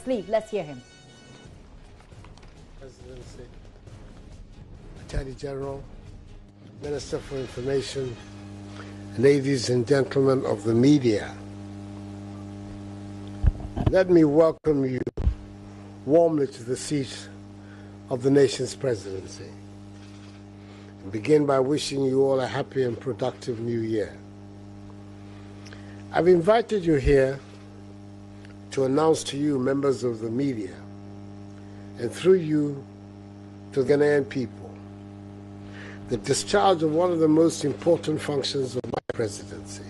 sleeve. Let's hear him. Presidency, Attorney General, Minister for Information, ladies and gentlemen of the media, let me welcome you warmly to the seat of the nation's presidency and begin by wishing you all a happy and productive new year. I've invited you here to announce to you, members of the media, and through you to the Ghanaian people, the discharge of one of the most important functions of my presidency.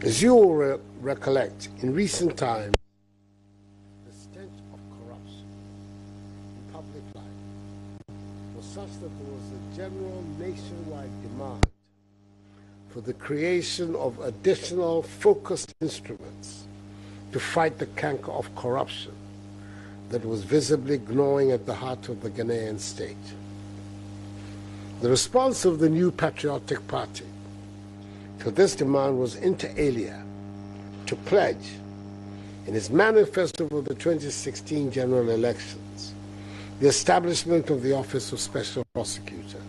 As you will recollect, in recent times, the stench of corruption in public life was such that there was a general nationwide demand for the creation of additional focused instruments to fight the canker of corruption that was visibly gnawing at the heart of the Ghanaian state. The response of the new patriotic party to this demand was inter alia to pledge in its manifesto for the 2016 general elections the establishment of the Office of Special Prosecutor,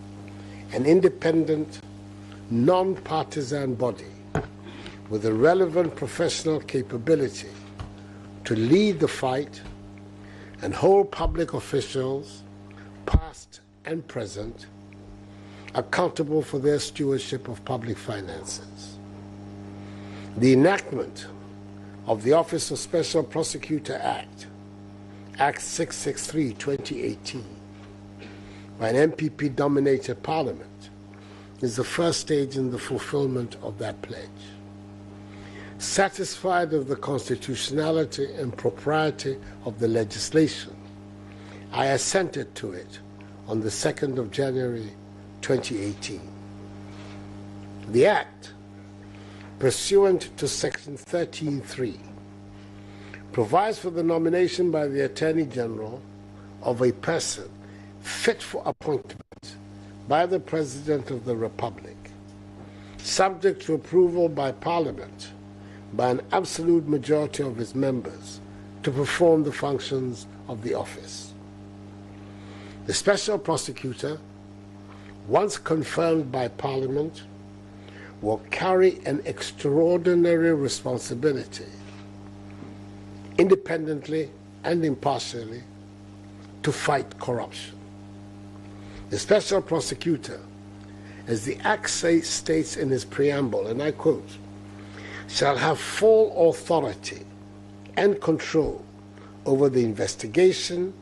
an independent, non-partisan body with the relevant professional capability to lead the fight and hold public officials, past and present, accountable for their stewardship of public finances. The enactment of the Office of Special Prosecutor Act, Act 663/2018, by an MPP-dominated parliament, is the first stage in the fulfillment of that pledge. Satisfied of the constitutionality and propriety of the legislation, I assented to it on the 2nd of January 2018. The Act, pursuant to Section 13(3), provides for the nomination by the Attorney General of a person fit for appointment by the President of the Republic, subject to approval by Parliament by an absolute majority of its members to perform the functions of the office. The Special Prosecutor, once confirmed by Parliament, will carry an extraordinary responsibility, independently and impartially, to fight corruption. The Special Prosecutor, as the Act states in its preamble, and I quote, shall have full authority and control over the investigation,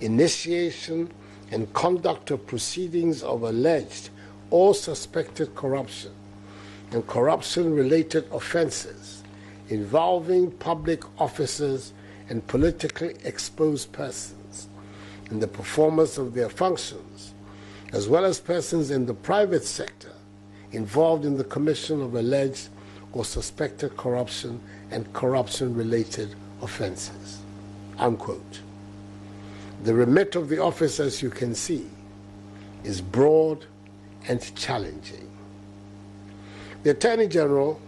initiation, and conduct of proceedings of alleged or suspected corruption and corruption-related offenses involving public officers and politically exposed persons in the performance of their functions, as well as persons in the private sector involved in the commission of alleged or suspected corruption and corruption-related offenses. Unquote. The remit of the office, as you can see, is broad and challenging. The Attorney General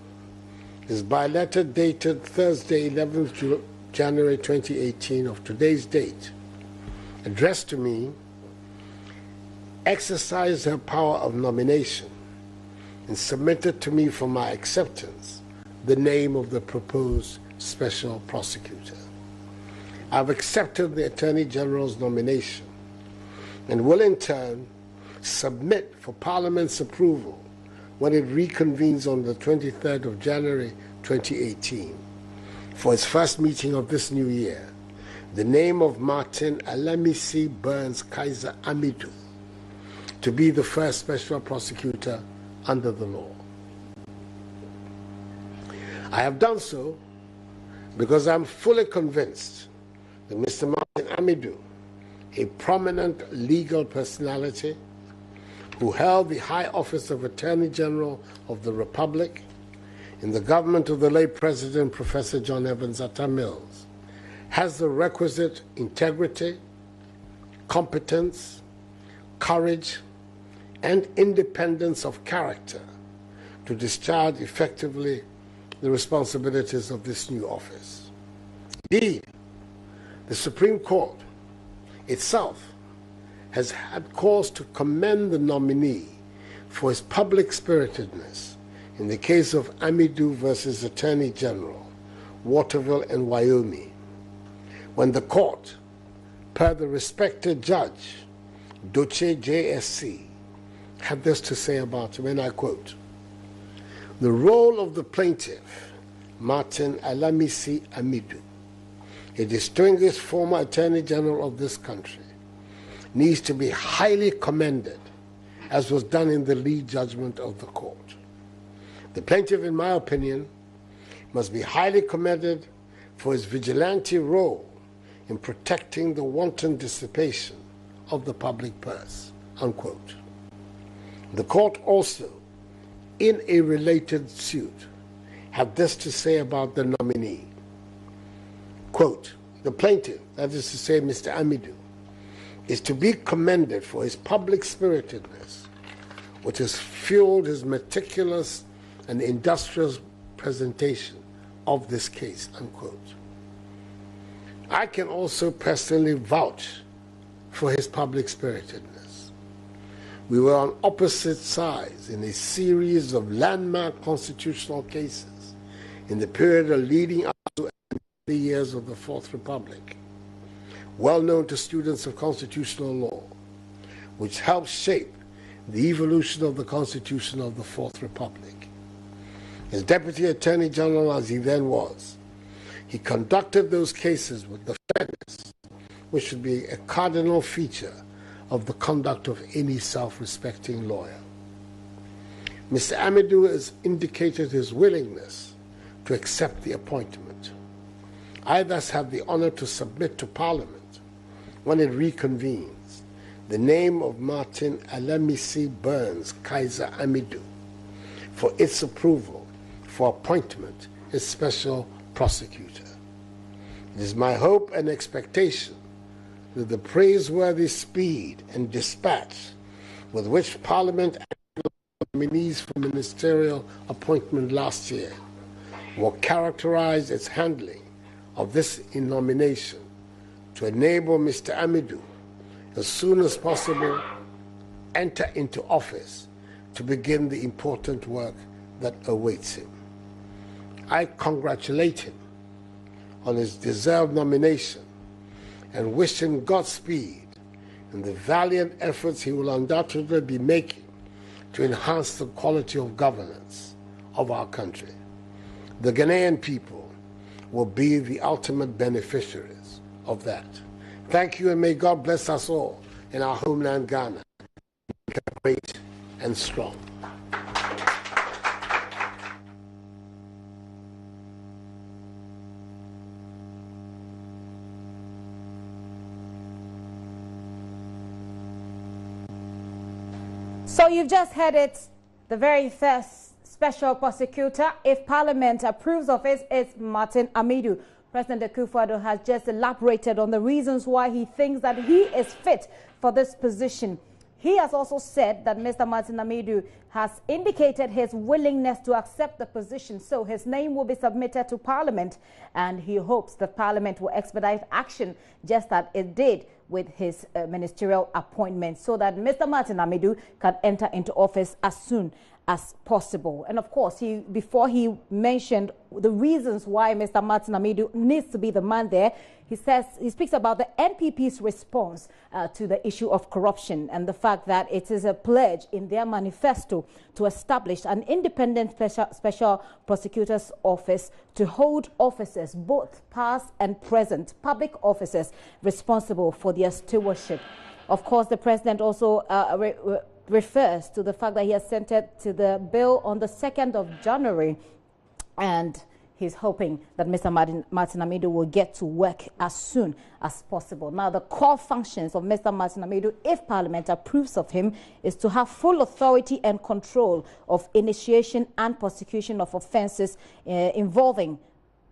is by letter dated Thursday, 11th January 2018 of today's date, addressed to me, exercised her power of nomination and submitted to me for my acceptance the name of the proposed Special Prosecutor. I've accepted the Attorney General's nomination and will in turn submit for Parliament's approval when it reconvenes on the 23rd of January 2018 for its first meeting of this new year, the name of Martin Alamisi Burns Kaiser AMIDU to be the first Special Prosecutor under the law. I have done so because I'm fully convinced that Mr. Martin AMIDU, a prominent legal personality who held the high office of Attorney General of the Republic in the government of the late President Professor John Evans Atta Mills, has the requisite integrity, competence, courage, and independence of character to discharge effectively the responsibilities of this new office. Indeed, the Supreme Court itself has had cause to commend the nominee for his public spiritedness in the case of AMIDU versus Attorney General, Waterville and Wyoming, when the court, per the respected judge, Doche JSC, had this to say about him, and I quote, "The role of the plaintiff, Martin Alamisi AMIDU, a distinguished former Attorney General of this country, needs to be highly commended, as was done in the lead judgment of the court. The plaintiff, in my opinion, must be highly commended for his vigilante role in protecting the wanton dissipation of the public purse," unquote. The court also, in a related suit, had this to say about the nominee. Quote, "The plaintiff, that is to say Mr. AMIDU, is to be commended for his public spiritedness, which has fueled his meticulous and industrious presentation of this case," unquote. I can also personally vouch for his public spiritedness. We were on opposite sides in a series of landmark constitutional cases in the period leading up to the years of the Fourth Republic, well known to students of constitutional law, which helped shape the evolution of the Constitution of the Fourth Republic. As Deputy Attorney General as he then was, he conducted those cases with the fairness which should be a cardinal feature of the conduct of any self-respecting lawyer. Mr. AMIDU has indicated his willingness to accept the appointment. I thus have the honor to submit to Parliament, when it reconvenes, the name of Martin Alamisi Burns Kaiser AMIDU for its approval for appointment as Special Prosecutor. It is my hope and expectation that the praiseworthy speed and dispatch with which Parliament acted on nominees for ministerial appointment last year will characterize its handling of this nomination to enable Mr. AMIDU, as soon as possible, enter into office to begin the important work that awaits him. I congratulate him on his deserved nomination and wish him Godspeed in the valiant efforts he will undoubtedly be making to enhance the quality of governance of our country. The Ghanaian people will be the ultimate beneficiaries of that. Thank you, and may God bless us all in our homeland Ghana, great and strong. So you've just heard it, the very first special prosecutor, if Parliament approves of it, is Martin AMIDU. President AKUFO has just elaborated on the reasons why he thinks that he is fit for this position. He has also said that Mr. Martin AMIDU has indicated his willingness to accept the position, so his name will be submitted to Parliament, and he hopes that Parliament will expedite action just as it did with his ministerial appointment, so that Mr. Martin AMIDU can enter into office as soon as possible. And of course, before he mentioned the reasons why Mr. Martin AMIDU needs to be the man there, he speaks about the NPP's response to the issue of corruption and the fact that it is a pledge in their manifesto to establish an independent special prosecutor's office to hold officers, both past and present, public officers responsible for their stewardship. Of course, the president also refers to the fact that he has sent it to the bill on the 2nd of January, and he's hoping that Mr. Martin AMIDU will get to work as soon as possible. Now, the core functions of Mr. Martin AMIDU, if Parliament approves of him, is to have full authority and control of initiation and prosecution of offences involving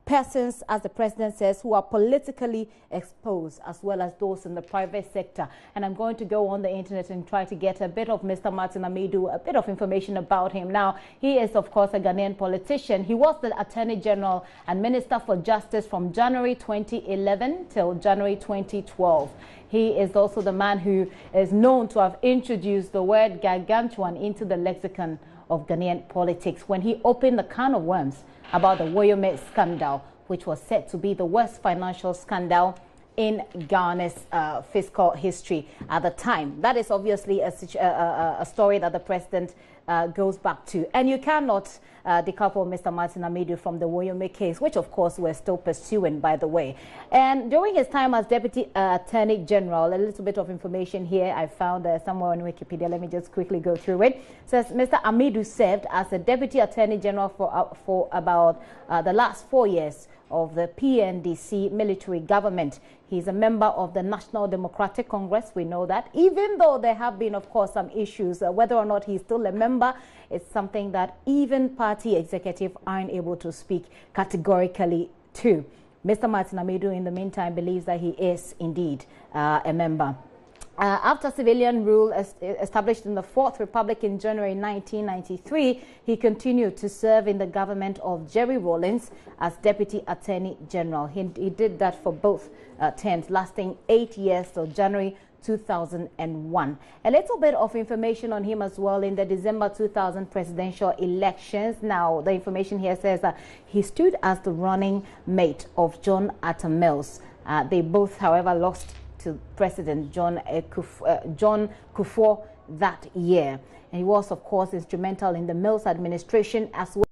persons, as the president says, who are politically exposed, as well as those in the private sector. And I'm going to go on the internet and try to get a bit of Mr. Martin AMIDU, a bit of information about him. Now, he is, of course, a Ghanaian politician. He was the Attorney General and Minister for Justice from January 2011 till January 2012. He is also the man who is known to have introduced the word gargantuan into the lexicon of Ghanaian politics when he opened the can of worms about the Woyome scandal, which was said to be the worst financial scandal in Ghana's fiscal history at the time. That is obviously a story that the president goes back to. And you cannot decouple Mr. Martin AMIDU from the Woyome case, which of course we're still pursuing, by the way. And during his time as Deputy Attorney General, a little bit of information here I found somewhere on Wikipedia. Let me just quickly go through it. It says Mr. AMIDU served as a Deputy Attorney General for about the last 4 years of the PNDC military government. He's a member of the National Democratic Congress. We know that, even though there have been, of course, some issues, whether or not he's still a member, it's something that even party executives aren't able to speak categorically to. Mr. Martin AMIDU, in the meantime, believes that he is indeed a member. After civilian rule established in the Fourth Republic in January 1993, he continued to serve in the government of Jerry Rawlings as Deputy Attorney General. He did that for both terms, lasting 8 years till January 2001. A little bit of information on him as well in the December 2000 presidential elections. Now, the information here says that he stood as the running mate of John Atta Mills. They both, however, lost to President John AKUFO that year. And he was, of course, instrumental in the Mills administration as well